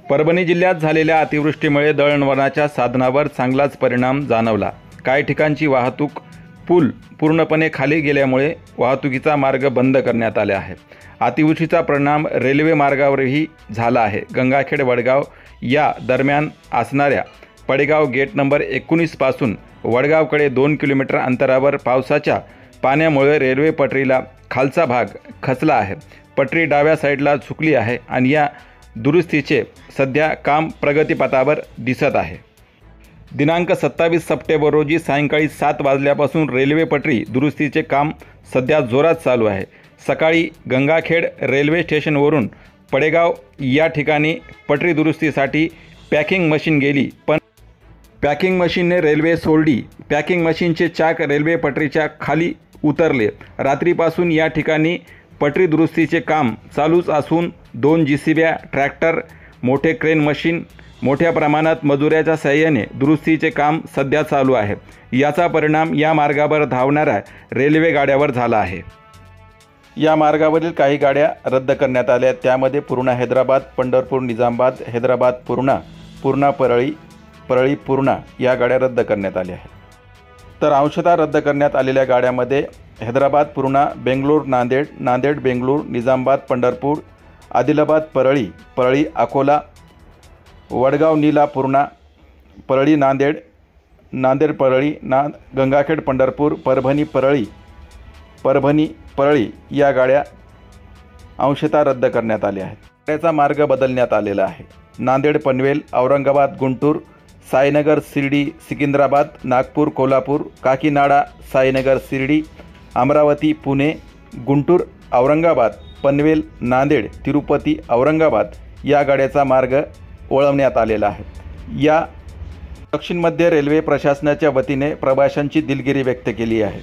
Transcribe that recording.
परभणी जिल्ह्यात झालेल्या अतिवृष्टीमुळे दळणवळणाच्या साधनावर चांगलाच परिणाम जाणवला। काही ठिकाणची वाहतूक पूल पूर्णपणे खाली गेल्यामुळे वाहतुकीचा मार्ग बंद करण्यात आले आहे। अतिवृष्टीचा परिणाम रेल्वे मार्गावरही झाला आहे। गंगाखेड वडगाव या दरम्यान असणाऱ्या पडेगाव गेट नंबर 19 पासून वडगावकडे 2 किलोमीटर अंतरावर पावसाच्या पाण्यामुळे रेल्वे पटरीला खालचा भाग खचला आहे। पटरी डाव्या साईडला झुकली आहे आणि या दुरुस्तीचे सध्या काम प्रगतीपथावर दिसत आहे। दिनांक 27 सप्टेंबर रोजी सायंकाळी 7 वाजल्यापासून रेल्वे पटरी दुरुस्तीचे काम सध्या जोरात चालू आहे। सकाळी गंगाखेड रेल्वे स्टेशनवरून पडेगाव या ठिकाणी पटरी दुरुस्तीसाठी पॅकिंग मशीन गेली, पण पॅकिंग मशीनने रेल्वे सोडली। पॅकिंग मशीनचे चाक रेल्वे पटरीच्या खाली उतरले। रात्रीपासून या ठिकाणी पटरी दुरुस्तीचे काम चालूच असून 2 JCB, ट्रॅक्टर, मोठे क्रेन मशीन मोठ्या प्रमाणात मजुराच्या सहाय्याने दुरुस्तीचे काम सध्या चालू आहे। याचा परिणाम या मार्गावर धावणाऱ्या रेल्वे गाड्यावर झाला आहे। या मार्गावरील काही गाड्या रद्द करण्यात आल्या। त्यामध्ये पूर्णा हैदराबाद, पंढरपूर निजामाबाद, हैदराबाद पूर्णा, पूर्णा परळी, परळी पूर्णा या गाड्या रद्द करण्यात आल्या आहेत। तर अंशतः रद्द करण्यात आलेल्या गाड्यांमध्ये हैदराबाद पूर्णा, बेंगलोर नांदेड, नांदेड बेंगलोर, निजामाबाद पंढरपूर, आदिलाबाद परळी, परळी अकोला, वडगाव नीला पूर्णा, परळी नांदेड, नांदेड परळी, गंगाखेड पंढरपूर, परभणी परळी, परभणी परळी या गाड्या अंशतः रद्द करण्यात आल्या आहेत। गाड्याचा मार्ग बदलण्यात आलेला आहे। नांदेड पनवेल, औरंगाबाद गुंटूर, साईनगर शिर्डी, सिकंदराबाद, नागपूर कोल्हापूर, काकीनाडा, साईनगर शिर्डी, अमरावती पुणे, गुंटूर औरंगाबाद, पनवेल नांदेड, तिरुपती औरंगाबाद या गाड्याचा मार्ग वळवण्यात आलेला आहे। या दक्षिण मध्य रेल्वे प्रशासनाच्या वतीने प्रवाशांची दिलगिरी व्यक्त केली आहे।